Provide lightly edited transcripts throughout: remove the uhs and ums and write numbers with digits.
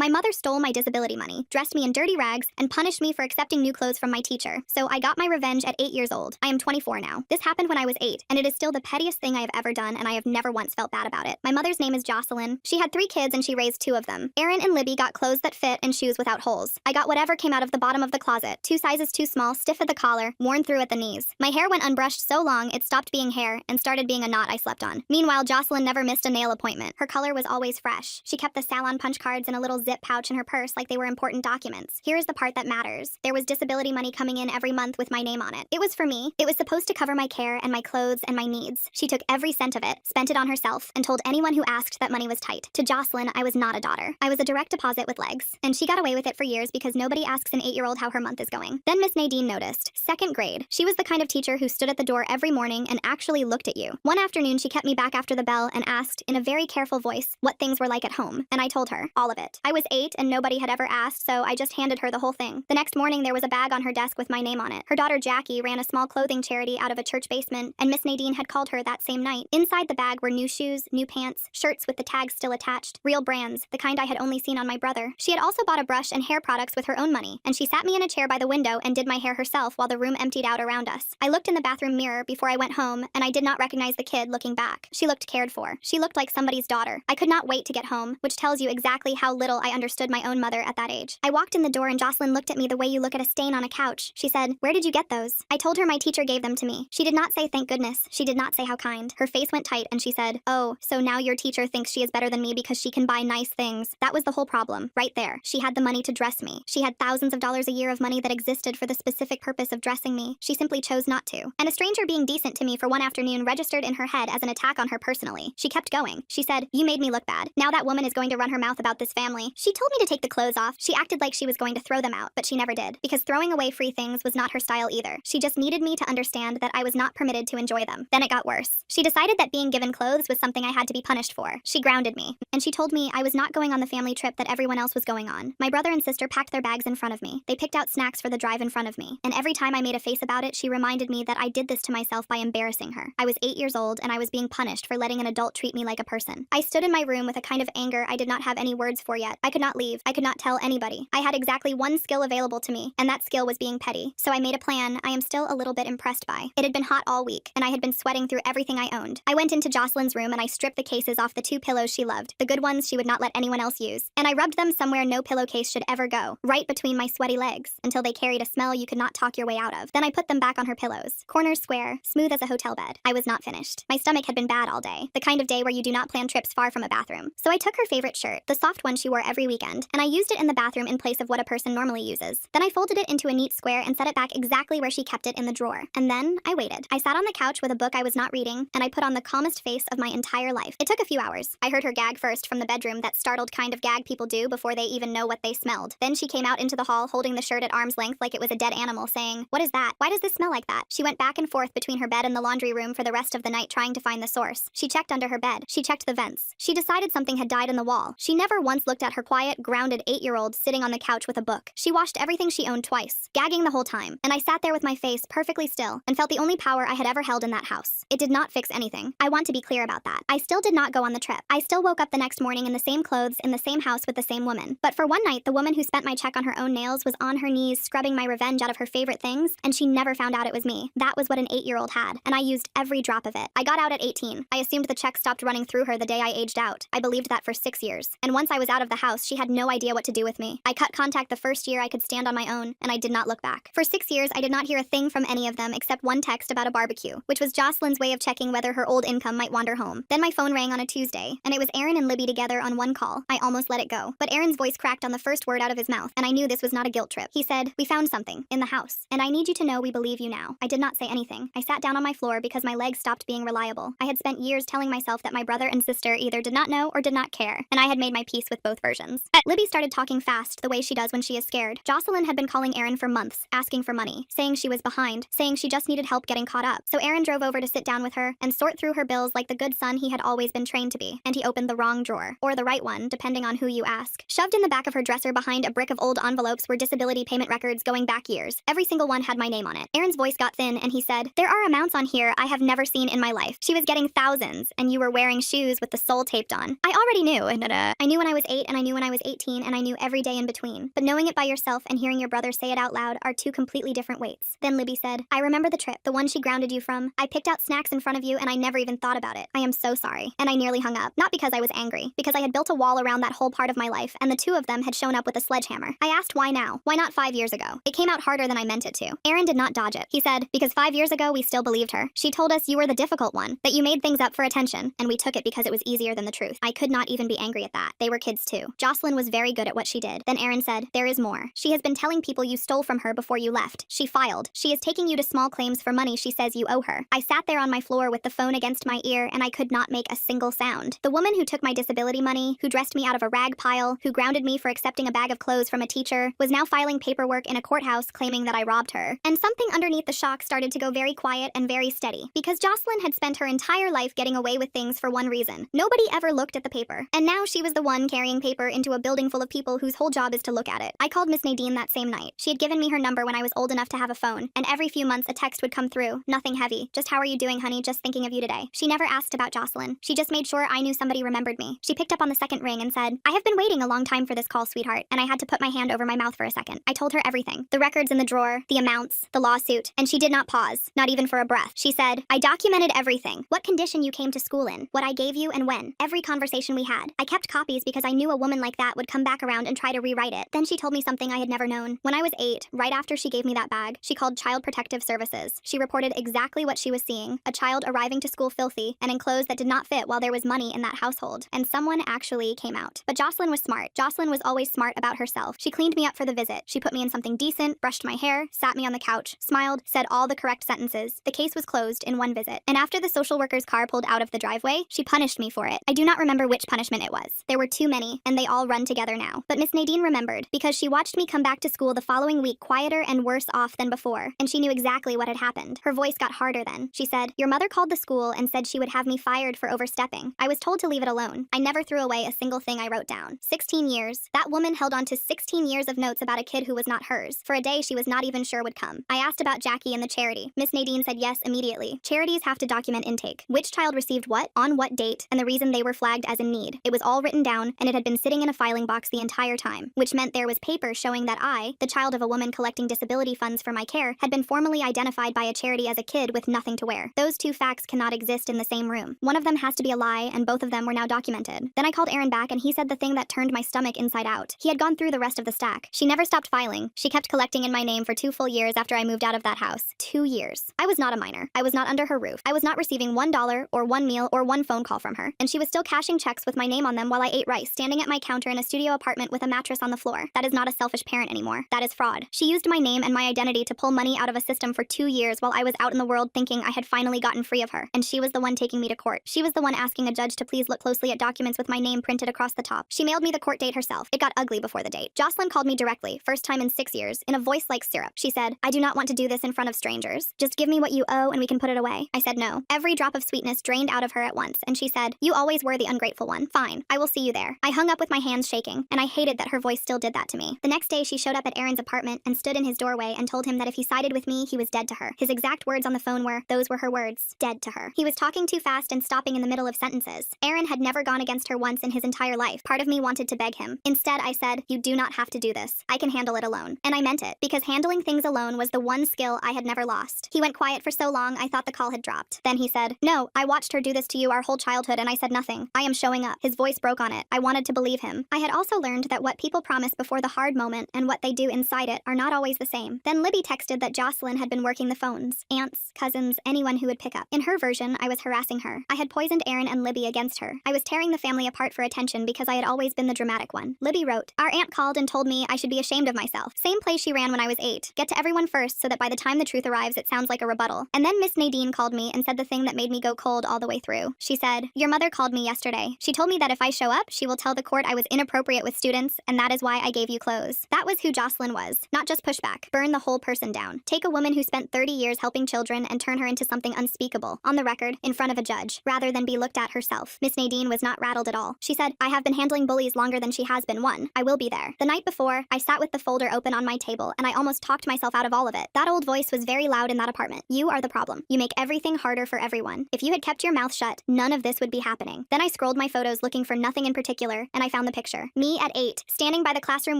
My mother stole my disability money, dressed me in dirty rags, and punished me for accepting new clothes from my teacher. So I got my revenge at 8 years old. I am 24 now. This happened when I was 8, and it is still the pettiest thing I have ever done, and I have never once felt bad about it. My mother's name is Jocelyn. She had 3 kids and she raised 2 of them. Aaron and Libby got clothes that fit and shoes without holes. I got whatever came out of the bottom of the closet, 2 sizes too small, stiff at the collar, worn through at the knees. My hair went unbrushed so long it stopped being hair and started being a knot I slept on. Meanwhile, Jocelyn never missed a nail appointment. Her color was always fresh. She kept the salon punch cards in a little zip pouch in her purse like they were important documents. Here is the part that matters. There was disability money coming in every month with my name on it. It was for me. It was supposed to cover my care and my clothes and my needs. She took every cent of it, spent it on herself, and told anyone who asked that money was tight. To Jocelyn, I was not a daughter. I was a direct deposit with legs. And she got away with it for years because nobody asks an 8-year-old how her month is going. Then Miss Nadine noticed. 2nd grade. She was the kind of teacher who stood at the door every morning and actually looked at you. One afternoon, she kept me back after the bell and asked, in a very careful voice, what things were like at home. And I told her, all of it. I was 8 and nobody had ever asked, so I just handed her the whole thing. The next morning, there was a bag on her desk with my name on it. Her daughter Jackie ran a small clothing charity out of a church basement, and Miss Nadine had called her that same night. Inside the bag were new shoes, new pants, shirts with the tags still attached, real brands, the kind I had only seen on my brother. She had also bought a brush and hair products with her own money, and she sat me in a chair by the window and did my hair herself while the room emptied out around us. I looked in the bathroom mirror before I went home, and I did not recognize the kid looking back. She looked cared for. She looked like somebody's daughter. I could not wait to get home, which tells you exactly how little I understood my own mother at that age. I walked in the door and Jocelyn looked at me the way you look at a stain on a couch. She said, "Where did you get those?" I told her my teacher gave them to me. She did not say thank goodness. She did not say how kind. Her face went tight and she said, "Oh, so now your teacher thinks she is better than me because she can buy nice things." That was the whole problem, right there. She had the money to dress me. She had thousands of dollars a year of money that existed for the specific purpose of dressing me. She simply chose not to. And a stranger being decent to me for one afternoon registered in her head as an attack on her personally. She kept going. She said, "You made me look bad. Now that woman is going to run her mouth about this family." She told me to take the clothes off. She acted like she was going to throw them out, but she never did, because throwing away free things was not her style either. She just needed me to understand that I was not permitted to enjoy them. Then it got worse. She decided that being given clothes was something I had to be punished for. She grounded me, and she told me I was not going on the family trip that everyone else was going on. My brother and sister packed their bags in front of me. They picked out snacks for the drive in front of me, and every time I made a face about it, she reminded me that I did this to myself by embarrassing her. I was 8 years old, and I was being punished for letting an adult treat me like a person. I stood in my room with a kind of anger I did not have any words for yet. I could not leave. I could not tell anybody. I had exactly one skill available to me, and that skill was being petty. So I made a plan I am still a little bit impressed by. It had been hot all week, and I had been sweating through everything I owned. I went into Jocelyn's room and I stripped the cases off the 2 pillows she loved, the good ones she would not let anyone else use, and I rubbed them somewhere no pillowcase should ever go, right between my sweaty legs, until they carried a smell you could not talk your way out of. Then I put them back on her pillows, corners square, smooth as a hotel bed. I was not finished. My stomach had been bad all day, the kind of day where you do not plan trips far from a bathroom. So I took her favorite shirt, the soft one she wore every weekend, and I used it in the bathroom in place of what a person normally uses. Then I folded it into a neat square and set it back exactly where she kept it in the drawer. And then I waited. I sat on the couch with a book I was not reading, and I put on the calmest face of my entire life. It took a few hours. I heard her gag first from the bedroom, that startled kind of gag people do before they even know what they smelled. Then she came out into the hall holding the shirt at arm's length like it was a dead animal, saying, "What is that? Why does this smell like that?" She went back and forth between her bed and the laundry room for the rest of the night trying to find the source. She checked under her bed. She checked the vents. She decided something had died in the wall. She never once looked at her quiet, grounded 8-year-old sitting on the couch with a book. She washed everything she owned twice, gagging the whole time. And I sat there with my face perfectly still and felt the only power I had ever held in that house. It did not fix anything. I want to be clear about that. I still did not go on the trip. I still woke up the next morning in the same clothes, in the same house with the same woman. But for one night, the woman who spent my check on her own nails was on her knees scrubbing my revenge out of her favorite things, and she never found out it was me. That was what an 8-year-old had, and I used every drop of it. I got out at 18. I assumed the check stopped running through her the day I aged out. I believed that for 6 years. And once I was out of the house, she had no idea what to do with me. I cut contact the first year I could stand on my own, and I did not look back. For 6 years, I did not hear a thing from any of them except one text about a barbecue, which was Jocelyn's way of checking whether her old income might wander home. Then my phone rang on a Tuesday, and it was Aaron and Libby together on one call. I almost let it go. But Aaron's voice cracked on the first word out of his mouth, and I knew this was not a guilt trip. He said, "We found something in the house, and I need you to know we believe you now." I did not say anything. I sat down on my floor because my legs stopped being reliable. I had spent years telling myself that my brother and sister either did not know or did not care, and I had made my peace with both versions. Libby started talking fast, the way she does when she is scared. Jocelyn had been calling Aaron for months, asking for money, saying she was behind, saying she just needed help getting caught up. So Aaron drove over to sit down with her and sort through her bills like the good son he had always been trained to be. And he opened the wrong drawer, or the right one, depending on who you ask. Shoved in the back of her dresser behind a brick of old envelopes were disability payment records going back years. Every single one had my name on it. Aaron's voice got thin and he said, "There are amounts on here I have never seen in my life. She was getting thousands, and you were wearing shoes with the sole taped on." I already knew, I knew when I was 8 and I knew me when I was 18 and I knew every day in between. But knowing it by yourself and hearing your brother say it out loud are two completely different weights. Then Libby said, I remember the trip, the one she grounded you from. I picked out snacks in front of you and I never even thought about it. I am so sorry. And I nearly hung up. Not because I was angry, because I had built a wall around that whole part of my life and the two of them had shown up with a sledgehammer. I asked why now? Why not 5 years ago? It came out harder than I meant it to. Aaron did not dodge it. He said, because 5 years ago we still believed her. She told us you were the difficult one, that you made things up for attention, and we took it because it was easier than the truth. I could not even be angry at that. They were kids too. Jocelyn was very good at what she did. Then Aaron said, there is more. She has been telling people you stole from her before you left. She filed. She is taking you to small claims for money she says you owe her. I sat there on my floor with the phone against my ear and I could not make a single sound. The woman who took my disability money, who dressed me out of a rag pile, who grounded me for accepting a bag of clothes from a teacher, was now filing paperwork in a courthouse claiming that I robbed her. And something underneath the shock started to go very quiet and very steady, because Jocelyn had spent her entire life getting away with things for one reason. Nobody ever looked at the paper. And now she was the one carrying paper into a building full of people whose whole job is to look at it. I called Miss Nadine that same night. She had given me her number when I was old enough to have a phone, and every few months a text would come through. Nothing heavy. Just how are you doing, honey? Just thinking of you today. She never asked about Jocelyn. She just made sure I knew somebody remembered me. She picked up on the second ring and said, I have been waiting a long time for this call, sweetheart, and I had to put my hand over my mouth for a second. I told her everything. The records in the drawer, the amounts, the lawsuit, and she did not pause, not even for a breath. She said, I documented everything. What condition you came to school in, what I gave you and when. Every conversation we had. I kept copies because I knew a woman like that would come back around and try to rewrite it. Then she told me something I had never known. When I was 8, right after she gave me that bag, she called Child Protective Services. She reported exactly what she was seeing, a child arriving to school filthy and in clothes that did not fit while there was money in that household. And someone actually came out. But Jocelyn was smart. Jocelyn was always smart about herself. She cleaned me up for the visit. She put me in something decent, brushed my hair, sat me on the couch, smiled, said all the correct sentences. The case was closed in one visit. And after the social worker's car pulled out of the driveway, she punished me for it. I do not remember which punishment it was. There were too many, and they all run together now. But Miss Nadine remembered, because she watched me come back to school the following week quieter and worse off than before, and she knew exactly what had happened. Her voice got harder then. She said, your mother called the school and said she would have me fired for overstepping. I was told to leave it alone. I never threw away a single thing I wrote down. 16 years. That woman held on to 16 years of notes about a kid who was not hers, for a day she was not even sure would come. I asked about Jackie and the charity. Miss Nadine said yes immediately. Charities have to document intake. Which child received what, on what date, and the reason they were flagged as in need. It was all written down, and it had been sitting in a filing box the entire time, which meant there was paper showing that I, the child of a woman collecting disability funds for my care, had been formally identified by a charity as a kid with nothing to wear. Those two facts cannot exist in the same room. One of them has to be a lie, and both of them were now documented. Then I called Aaron back, and he said the thing that turned my stomach inside out. He had gone through the rest of the stack. She never stopped filing. She kept collecting in my name for 2 full years after I moved out of that house. 2 years. I was not a minor. I was not under her roof. I was not receiving $1 or 1 meal or 1 phone call from her. And she was still cashing checks with my name on them while I ate rice, standing at my counter in a studio apartment with a mattress on the floor. That is not a selfish parent anymore. That is fraud. She used my name and my identity to pull money out of a system for 2 years while I was out in the world thinking I had finally gotten free of her. And she was the one taking me to court. She was the one asking a judge to please look closely at documents with my name printed across the top. She mailed me the court date herself. It got ugly before the date. Jocelyn called me directly, first time in 6 years, in a voice like syrup. She said, I do not want to do this in front of strangers. Just give me what you owe and we can put it away. I said no. Every drop of sweetness drained out of her at once, and she said, you always were the ungrateful one. Fine, I will see you there. I hung up with my hands shaking, and I hated that her voice still did that to me. The next day she showed up at Aaron's apartment and stood in his doorway and told him that if he sided with me, he was dead to her. His exact words on the phone were, those were her words, dead to her. He was talking too fast and stopping in the middle of sentences. Aaron had never gone against her once in his entire life. Part of me wanted to beg him. Instead, I said, you do not have to do this. I can handle it alone. And I meant it, because handling things alone was the one skill I had never lost. He went quiet for so long I thought the call had dropped. Then he said, no, I watched her do this to you our whole childhood and I said nothing. I am showing up. His voice broke on it. I wanted to believe him. I had also learned that what people promise before the hard moment and what they do inside it are not always the same. Then Libby texted that Jocelyn had been working the phones. Aunts, cousins, anyone who would pick up. In her version, I was harassing her. I had poisoned Aaron and Libby against her. I was tearing the family apart for attention because I had always been the dramatic one. Libby wrote, our aunt called and told me I should be ashamed of myself. Same play she ran when I was 8. Get to everyone first so that by the time the truth arrives it sounds like a rebuttal. And then Miss Nadine called me and said the thing that made me go cold all the way through. She said, your mother called me yesterday. She told me that if I show up, she will tell the court I was inappropriate with students, and that is why I gave you clothes. That was who Jocelyn was. Not just pushback. Burn the whole person down. Take a woman who spent 30 years helping children and turn her into something unspeakable, on the record, in front of a judge, rather than be looked at herself. Miss Nadine was not rattled at all. She said, I have been handling bullies longer than she has been one. I will be there. The night before, I sat with the folder open on my table, and I almost talked myself out of all of it. That old voice was very loud in that apartment. You are the problem. You make everything harder for everyone. If you had kept your mouth shut, none of this would be happening. Then I scrolled my photos looking for nothing in particular, and I found found the picture. Me at 8, standing by the classroom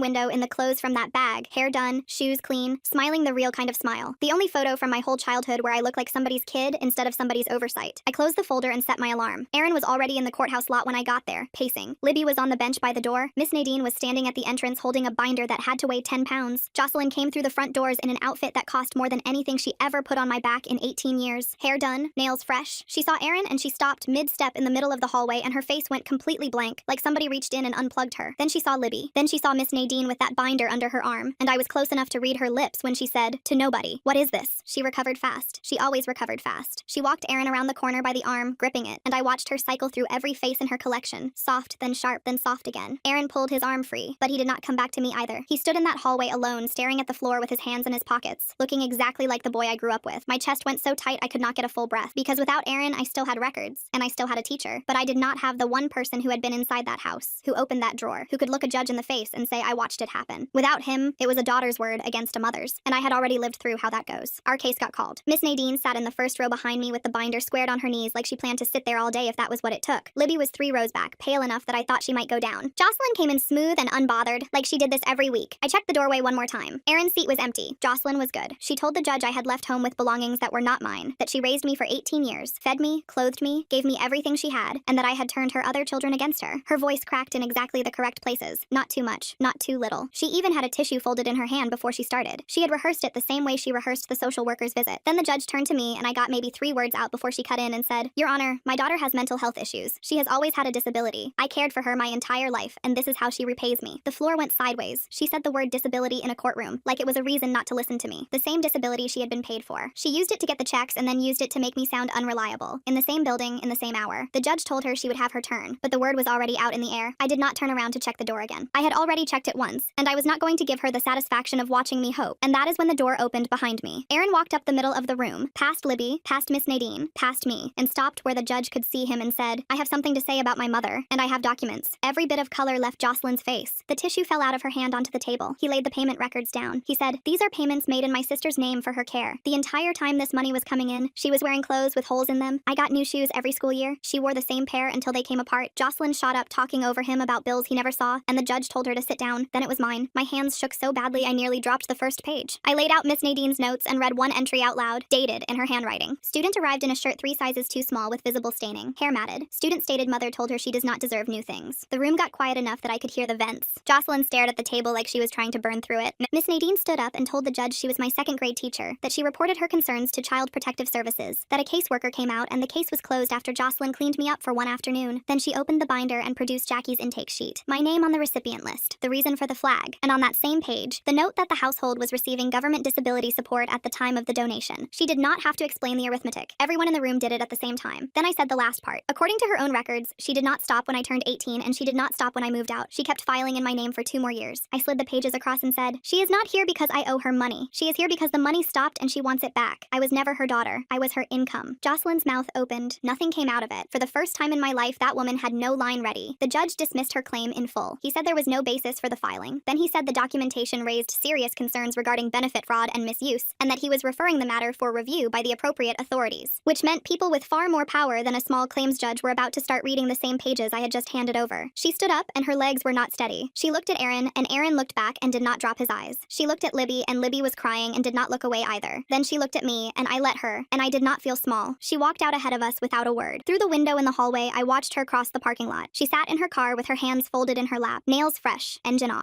window in the clothes from that bag, hair done, shoes clean, smiling the real kind of smile. The only photo from my whole childhood where I look like somebody's kid instead of somebody's oversight. I closed the folder and set my alarm. Aaron was already in the courthouse lot when I got there, pacing. Libby was on the bench by the door. Miss Nadine was standing at the entrance holding a binder that had to weigh 10 pounds. Jocelyn came through the front doors in an outfit that cost more than anything she ever put on my back in 18 years. Hair done, nails fresh. She saw Aaron and she stopped mid-step in the middle of the hallway and her face went completely blank, like somebody reached in and unplugged her. Then she saw Libby. Then she saw Miss Nadine with that binder under her arm, and I was close enough to read her lips when she said, "To nobody. What is this?" She recovered fast. She always recovered fast. She walked Aaron around the corner by the arm, gripping it, and I watched her cycle through every face in her collection, soft, then sharp, then soft again. Aaron pulled his arm free, but he did not come back to me either. He stood in that hallway alone, staring at the floor with his hands in his pockets, looking exactly like the boy I grew up with. My chest went so tight I could not get a full breath, because without Aaron, I still had records, and I still had a teacher, but I did not have the one person who had been inside that house, who opened that drawer, who could look a judge in the face and say I watched it happen. Without him, it was a daughter's word against a mother's, and I had already lived through how that goes. Our case got called. Miss Nadine sat in the first row behind me with the binder squared on her knees like she planned to sit there all day if that was what it took. Libby was 3 rows back, pale enough that I thought she might go down. Jocelyn came in smooth and unbothered, like she did this every week. I checked the doorway one more time. Aaron's seat was empty. Jocelyn was good. She told the judge I had left home with belongings that were not mine, that she raised me for 18 years, fed me, clothed me, gave me everything she had, and that I had turned her other children against her. Her voice cracked in exactly the correct places. Not too much, not too little. She even had a tissue folded in her hand before she started. She had rehearsed it the same way she rehearsed the social worker's visit. Then the judge turned to me and I got maybe 3 words out before she cut in and said, "Your Honor, my daughter has mental health issues. She has always had a disability. I cared for her my entire life, and this is how she repays me." The floor went sideways. She said the word disability in a courtroom, like it was a reason not to listen to me. The same disability she had been paid for. She used it to get the checks and then used it to make me sound unreliable. In the same building, in the same hour. The judge told her she would have her turn, but the word was already out in the air. I did not turn around to check the door again. I had already checked it once, and I was not going to give her the satisfaction of watching me hope. And that is when the door opened behind me. Aaron walked up the middle of the room, past Libby, past Miss Nadine, past me, and stopped where the judge could see him and said, "I have something to say about my mother, and I have documents." Every bit of color left Jocelyn's face. The tissue fell out of her hand onto the table. He laid the payment records down. He said, "These are payments made in my sister's name for her care. The entire time this money was coming in, she was wearing clothes with holes in them. I got new shoes every school year. She wore the same pair until they came apart." Jocelyn shot up talking over him about bills he never saw, and the judge told her to sit down. Then it was mine. My hands shook so badly I nearly dropped the first page. I laid out Miss Nadine's notes and read one entry out loud, dated, in her handwriting. Student arrived in a shirt 3 sizes too small with visible staining. Hair matted. Student stated mother told her she does not deserve new things. The room got quiet enough that I could hear the vents. Jocelyn stared at the table like she was trying to burn through it. Miss Nadine stood up and told the judge she was my 2nd grade teacher, that she reported her concerns to Child Protective Services, that a caseworker came out and the case was closed after Jocelyn cleaned me up for one afternoon. Then she opened the binder and produced Jackie's intake sheet. My name on the recipient list, the reason for the flag, and on that same page, the note that the household was receiving government disability support at the time of the donation. She did not have to explain the arithmetic. Everyone in the room did it at the same time. Then I said the last part. According to her own records, she did not stop when I turned 18 and she did not stop when I moved out. She kept filing in my name for 2 more years. I slid the pages across and said, "She is not here because I owe her money. She is here because the money stopped and she wants it back. I was never her daughter. I was her income." Jocelyn's mouth opened. Nothing came out of it. For the first time in my life, that woman had no line ready. The judge dismissed her claim in full. He said there was no basis for the filing. Then he said the documentation raised serious concerns regarding benefit fraud and misuse, and that he was referring the matter for review by the appropriate authorities, which meant people with far more power than a small claims judge were about to start reading the same pages I had just handed over. She stood up, and her legs were not steady. She looked at Aaron, and Aaron looked back and did not drop his eyes. She looked at Libby, and Libby was crying and did not look away either. Then she looked at me, and I let her, and I did not feel small. She walked out ahead of us without a word. Through the window in the hallway, I watched her cross the parking lot. She sat in her car with her hands folded in her lap, nails fresh, engine off.